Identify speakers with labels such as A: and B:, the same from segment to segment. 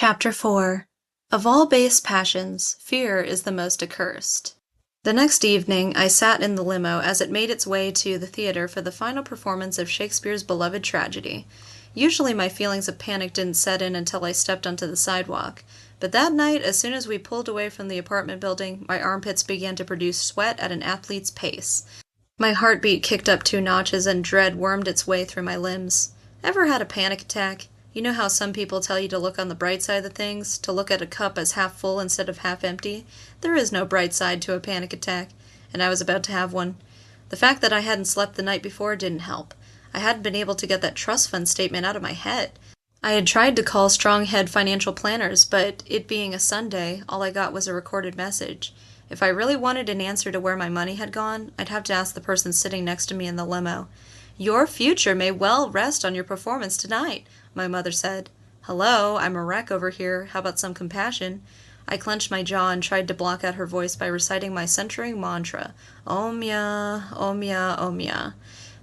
A: Chapter 4. Of all base passions, fear is the most accursed. The next evening, I sat in the limo as it made its way to the theater for the final performance of Shakespeare's beloved tragedy. Usually my feelings of panic didn't set in until I stepped onto the sidewalk, but that night, as soon as we pulled away from the apartment building, my armpits began to produce sweat at an athlete's pace. My heartbeat kicked up 2 notches and dread wormed its way through my limbs. Ever had a panic attack? You know how some people tell you to look on the bright side of things, to look at a cup as half full instead of half empty? There is no bright side to a panic attack, and I was about to have one. The fact that I hadn't slept the night before didn't help. I hadn't been able to get that trust fund statement out of my head. I had tried to call Stronghead Financial Planners, but it being a Sunday, all I got was a recorded message. If I really wanted an answer to where my money had gone, I'd have to ask the person sitting next to me in the limo. "Your future may well rest on your performance tonight," my mother said. "Hello, I'm a wreck over here. How about some compassion?" I clenched my jaw and tried to block out her voice by reciting my centering mantra, Omya, Omya, Omya.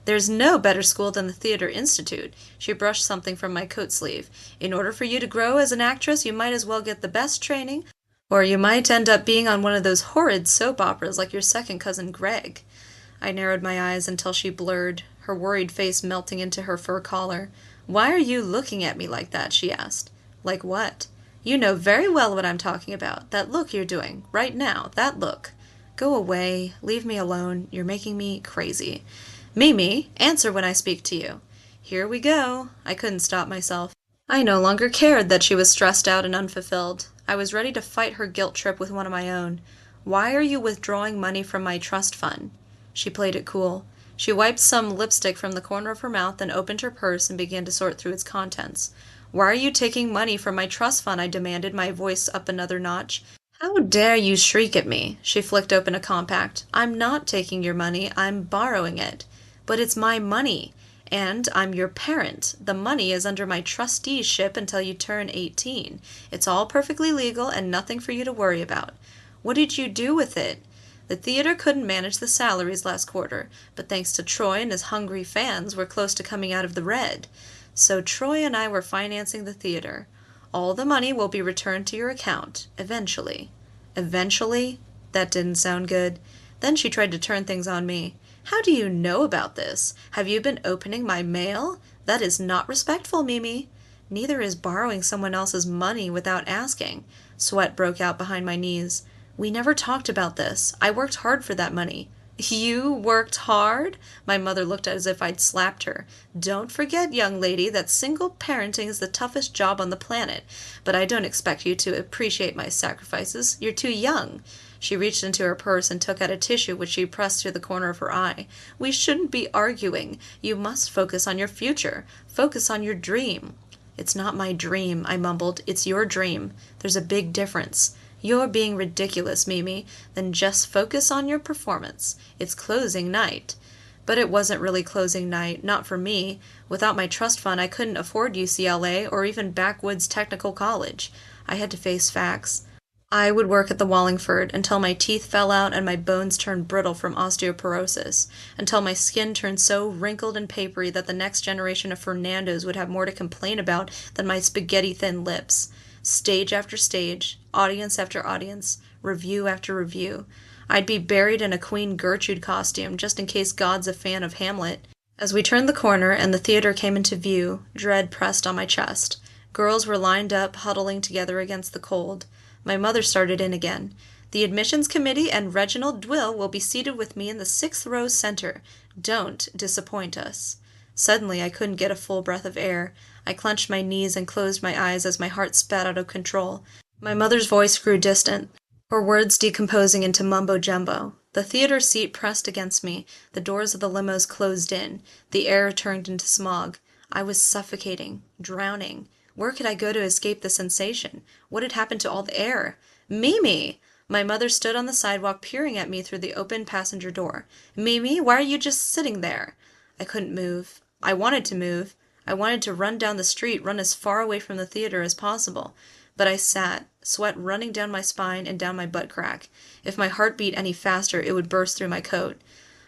A: "There's no better school than the Theater Institute." She brushed something from my coat sleeve. "In order for you to grow as an actress, you might as well get the best training, or you might end up being on one of those horrid soap operas like your second cousin Greg." I narrowed my eyes until she blurred, her worried face melting into her fur collar. "Why are you looking at me like that?" she asked. "Like what?" "You know very well what I'm talking about. That look you're doing, right now, that look." "Go away. Leave me alone. You're making me crazy." "Mimi, answer when I speak to you." Here we go. I couldn't stop myself. I no longer cared that she was stressed out and unfulfilled. I was ready to fight her guilt trip with one of my own. "Why are you withdrawing money from my trust fund?" She played it cool. She wiped some lipstick from the corner of her mouth and opened her purse and began to sort through its contents. "Why are you taking money from my trust fund?" I demanded, my voice up another notch. "How dare you shriek at me?" She flicked open a compact. "I'm not taking your money, I'm borrowing it." "But it's my money. And I'm your parent. The money is under my trusteeship until you turn 18. It's all perfectly legal and nothing for you to worry about." "What did you do with it?" "The theater couldn't manage the salaries last quarter, but thanks to Troy and his hungry fans, we're close to coming out of the red. So Troy and I were financing the theater. All the money will be returned to your account, eventually." Eventually? That didn't sound good. Then she tried to turn things on me. "How do you know about this? Have you been opening my mail? That is not respectful, Mimi." "Neither is borrowing someone else's money without asking." Sweat broke out behind my knees. "We never talked about this. I worked hard for that money." "You worked hard?" My mother looked as if I'd slapped her. "Don't forget, young lady, that single parenting is the toughest job on the planet. But I don't expect you to appreciate my sacrifices. You're too young." She reached into her purse and took out a tissue which she pressed to the corner of her eye. "We shouldn't be arguing. You must focus on your future. Focus on your dream." "It's not my dream," I mumbled. "It's your dream. There's a big difference." "You're being ridiculous, Mimi. Then just focus on your performance. It's closing night." But it wasn't really closing night, not for me. Without my trust fund, I couldn't afford UCLA or even Backwoods Technical College. I had to face facts. I would work at the Wallingford until my teeth fell out and my bones turned brittle from osteoporosis, until my skin turned so wrinkled and papery that the next generation of Fernandos would have more to complain about than my spaghetti-thin lips. Stage after stage, audience after audience, review after review. I'd be buried in a Queen Gertrude costume just in case God's a fan of Hamlet. As we turned the corner and the theater came into view, dread pressed on my chest. Girls were lined up, huddling together against the cold. My mother started in again. "The admissions committee and Reginald Dwill will be seated with me in the 6th row center. Don't disappoint us." Suddenly I couldn't get a full breath of air. I clenched my knees and closed my eyes as my heart spat out of control. My mother's voice grew distant, her words decomposing into mumbo-jumbo. The theater seat pressed against me. The doors of the limos closed in. The air turned into smog. I was suffocating, drowning. Where could I go to escape the sensation? What had happened to all the air? "Mimi!" My mother stood on the sidewalk peering at me through the open passenger door. "Mimi, why are you just sitting there?" I couldn't move. I wanted to move. I wanted to run down the street, run as far away from the theater as possible. But I sat, sweat running down my spine and down my butt crack. If my heart beat any faster, it would burst through my coat.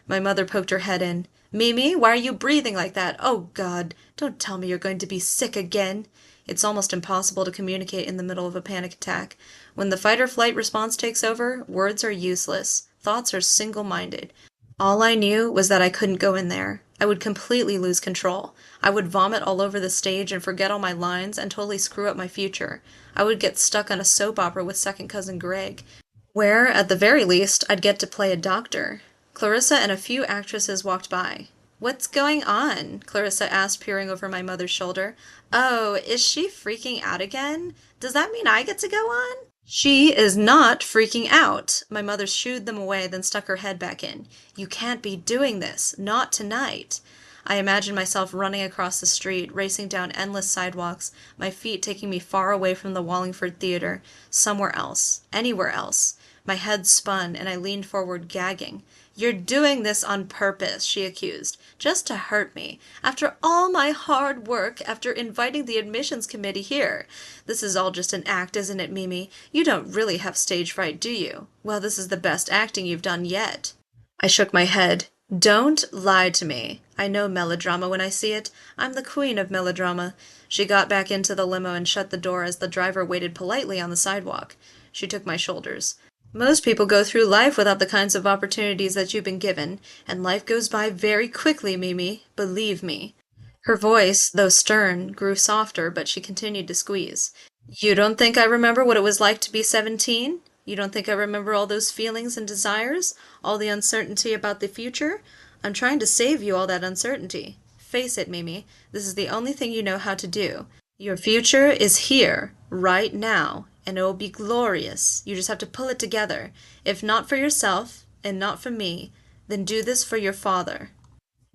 A: My mother poked her head in. "Mimi, why are you breathing like that? Oh, God, don't tell me you're going to be sick again." It's almost impossible to communicate in the middle of a panic attack. When the fight-or-flight response takes over, words are useless. Thoughts are single-minded. All I knew was that I couldn't go in there. I would completely lose control. I would vomit all over the stage and forget all my lines and totally screw up my future. I would get stuck on a soap opera with second cousin Greg, where, at the very least, I'd get to play a doctor. Clarissa and a few actresses walked by. "What's going on?" Clarissa asked, peering over my mother's shoulder. "Oh, is she freaking out again? Does that mean I get to go on?" "She is not freaking out." My mother shooed them away, then stuck her head back in. "You can't be doing this. Not tonight." I imagined myself running across the street, racing down endless sidewalks, my feet taking me far away from the Wallingford Theater, somewhere else, anywhere else. My head spun, and I leaned forward, gagging. "You're doing this on purpose," she accused, "just to hurt me. After all my hard work, after inviting the admissions committee here. This is all just an act, isn't it, Mimi? You don't really have stage fright, do you? Well, this is the best acting you've done yet." I shook my head. "Don't lie to me. I know melodrama when I see it. I'm the queen of melodrama." She got back into the limo and shut the door as the driver waited politely on the sidewalk. She took my shoulders. "Most people go through life without the kinds of opportunities that you've been given, and life goes by very quickly, Mimi. Believe me." Her voice, though stern, grew softer, but she continued to squeeze. "You don't think I remember what it was like to be 17? You don't think I remember all those feelings and desires? All the uncertainty about the future? I'm trying to save you all that uncertainty. Face it, Mimi, this is the only thing you know how to do. Your future is here, right now, and it will be glorious. You just have to pull it together. If not for yourself, and not for me, then do this for your father."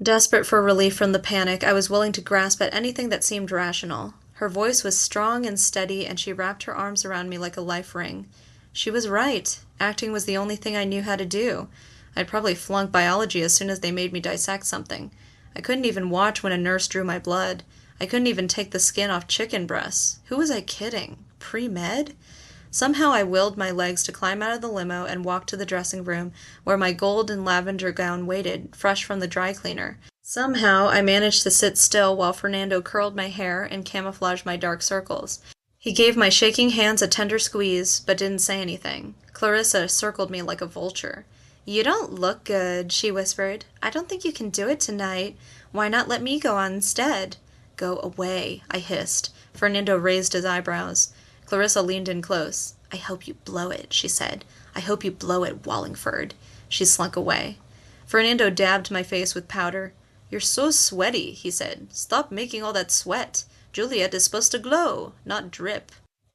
A: Desperate for relief from the panic, I was willing to grasp at anything that seemed rational. Her voice was strong and steady, and she wrapped her arms around me like a life ring. She was right. Acting was the only thing I knew how to do. I'd probably flunk biology as soon as they made me dissect something. I couldn't even watch when a nurse drew my blood. I couldn't even take the skin off chicken breasts. Who was I kidding? Pre-med? Somehow I willed my legs to climb out of the limo and walk to the dressing room, where my gold and lavender gown waited, fresh from the dry cleaner. Somehow I managed to sit still while Fernando curled my hair and camouflaged my dark circles. He gave my shaking hands a tender squeeze, but didn't say anything. Clarissa circled me like a vulture. "You don't look good," she whispered. "I don't think you can do it tonight. Why not let me go on instead?" "Go away," I hissed. Fernando raised his eyebrows. Clarissa leaned in close. "I hope you blow it," she said. "I hope you blow it, Wallingford." She slunk away. Fernando dabbed my face with powder. "You're so sweaty," he said. "Stop making all that sweat. Juliet is supposed to glow, not drip."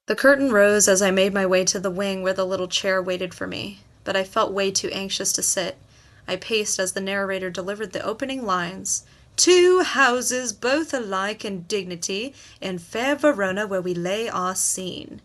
A: The curtain rose as I made my way to the wing where the little chair waited for me, but I felt way too anxious to sit. I paced as the narrator delivered the opening lines. "Two houses, both alike in dignity, in fair Verona where we lay our scene."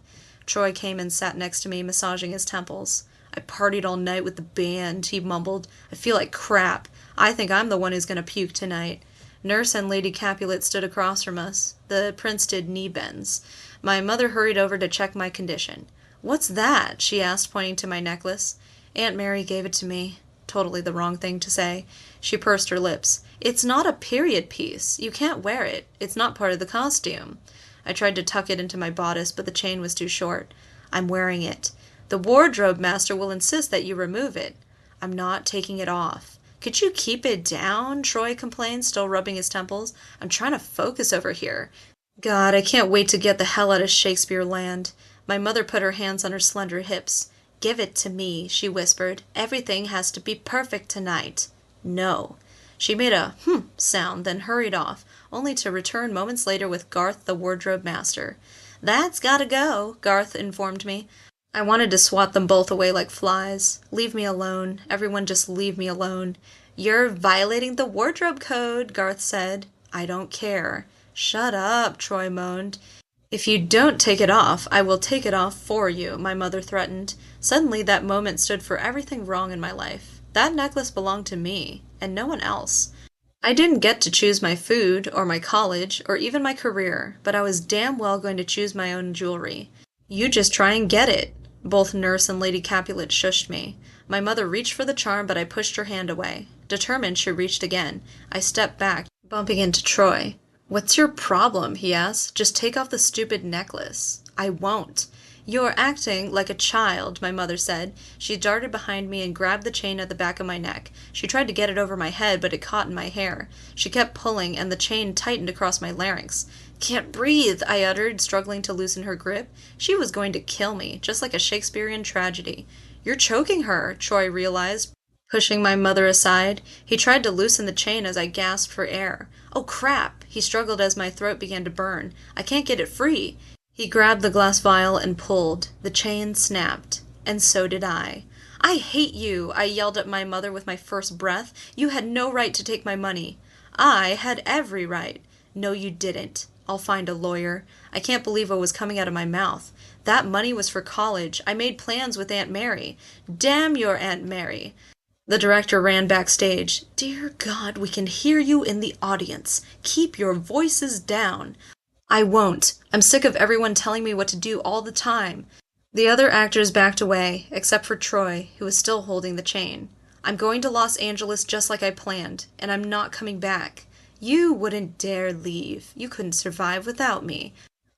A: Troy came and sat next to me, massaging his temples. "I partied all night with the band," he mumbled. "I feel like crap. I think I'm the one who's going to puke tonight." Nurse and Lady Capulet stood across from us. The prince did knee bends. My mother hurried over to check my condition. "What's that?" she asked, pointing to my necklace. "Aunt Mary gave it to me." Totally the wrong thing to say. She pursed her lips. "It's not a period piece. You can't wear it. It's not part of the costume." I tried to tuck it into my bodice, but the chain was too short. "I'm wearing it. The wardrobe master will insist that you remove it." "I'm not taking it off." "Could you keep it down?" Troy complained, still rubbing his temples. "I'm trying to focus over here. God, I can't wait to get the hell out of Shakespeare land." My mother put her hands on her slender hips. "Give it to me," she whispered. "Everything has to be perfect tonight." "No." She made a sound, then hurried off, only to return moments later with Garth, the wardrobe master. "That's gotta go," Garth informed me. I wanted to swat them both away like flies. Leave me alone. Everyone just leave me alone. "You're violating the wardrobe code," Garth said. "I don't care." "Shut up," Troy moaned. "If you don't take it off, I will take it off for you," my mother threatened. Suddenly that moment stood for everything wrong in my life. That necklace belonged to me, and no one else. I didn't get to choose my food, or my college, or even my career, but I was damn well going to choose my own jewelry. "You just try and get it." Both Nurse and Lady Capulet shushed me. My mother reached for the charm, but I pushed her hand away. Determined, she reached again. I stepped back, bumping into Troy. "What's your problem?" he asked. "Just take off the stupid necklace." "I won't." "You're acting like a child," my mother said. She darted behind me and grabbed the chain at the back of my neck. She tried to get it over my head, but it caught in my hair. She kept pulling, and the chain tightened across my larynx. "Can't breathe," I uttered, struggling to loosen her grip. She was going to kill me, just like a Shakespearean tragedy. "You're choking her," Troy realized, pushing my mother aside. He tried to loosen the chain as I gasped for air. "Oh, crap!" He struggled as my throat began to burn. "I can't get it free." He grabbed the glass vial and pulled. The chain snapped. And so did I. "I hate you!" I yelled at my mother with my first breath. "You had no right to take my money." "I had every right." "No, you didn't. I'll find a lawyer." I can't believe what was coming out of my mouth. That money was for college. I made plans with Aunt Mary. "Damn your Aunt Mary." The director ran backstage. "Dear God, we can hear you in the audience. Keep your voices down." "I won't. I'm sick of everyone telling me what to do all the time." The other actors backed away, except for Troy, who was still holding the chain. "I'm going to Los Angeles just like I planned, and I'm not coming back." "You wouldn't dare leave. You couldn't survive without me."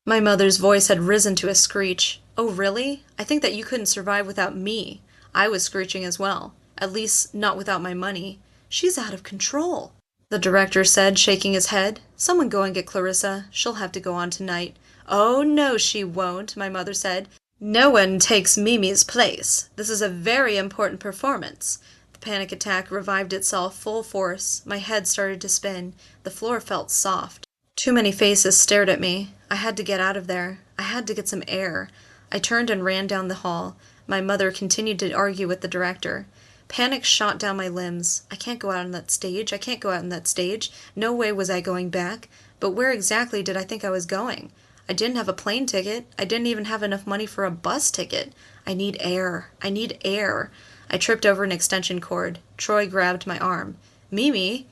A: My mother's voice had risen to a screech. "Oh, really? I think that you couldn't survive without me." I was screeching as well. "At least, not without my money." "She's out of control," the director said, shaking his head. "Someone go and get Clarissa. She'll have to go on tonight." "Oh, no, she won't," my mother said. "No one takes Mimi's place. This is a very important performance." The panic attack revived itself full force. My head started to spin. The floor felt soft. Too many faces stared at me. I had to get out of there. I had to get some air. I turned and ran down the hall. My mother continued to argue with the director. Panic shot down my limbs. "I can't go out on that stage. I can't go out on that stage." No way was I going back. But where exactly did I think I was going? I didn't have a plane ticket. I didn't even have enough money for a bus ticket. I need air. I need air. I tripped over an extension cord. Troy grabbed my arm. "Mimi?"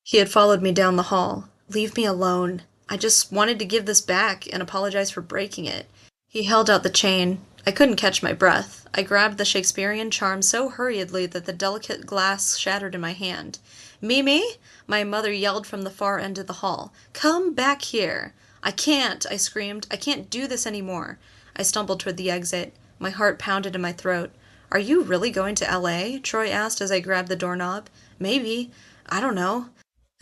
A: He had followed me down the hall. "Leave me alone. I just wanted to give this back and apologize for breaking it." He held out the chain. I couldn't catch my breath. I grabbed the Shakespearean charm so hurriedly that the delicate glass shattered in my hand. "Mimi!" my mother yelled from the far end of the hall. "Come back here." "I can't," I screamed. "I can't do this anymore." I stumbled toward the exit. My heart pounded in my throat. "Are you really going to L.A.?" Troy asked as I grabbed the doorknob. "Maybe. I don't know."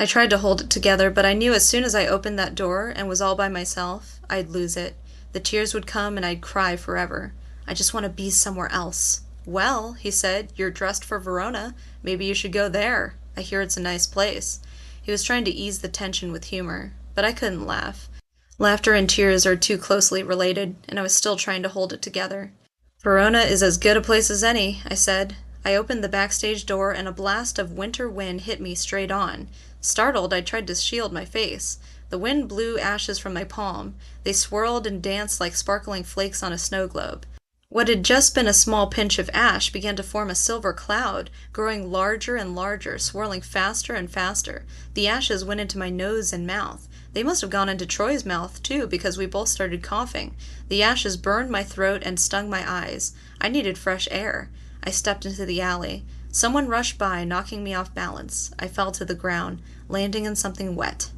A: I tried to hold it together, but I knew as soon as I opened that door and was all by myself, I'd lose it. The tears would come and I'd cry forever. "I just want to be somewhere else." "Well," he said, "you're dressed for Verona. Maybe you should go there. I hear it's a nice place." He was trying to ease the tension with humor, but I couldn't laugh. Laughter and tears are too closely related, and I was still trying to hold it together. "Verona is as good a place as any," I said. I opened the backstage door and a blast of winter wind hit me straight on. Startled, I tried to shield my face. The wind blew ashes from my palm. They swirled and danced like sparkling flakes on a snow globe. What had just been a small pinch of ash began to form a silver cloud, growing larger and larger, swirling faster and faster. The ashes went into my nose and mouth. They must have gone into Troy's mouth, too, because we both started coughing. The ashes burned my throat and stung my eyes. I needed fresh air. I stepped into the alley. Someone rushed by, knocking me off balance. I fell to the ground, landing in something wet.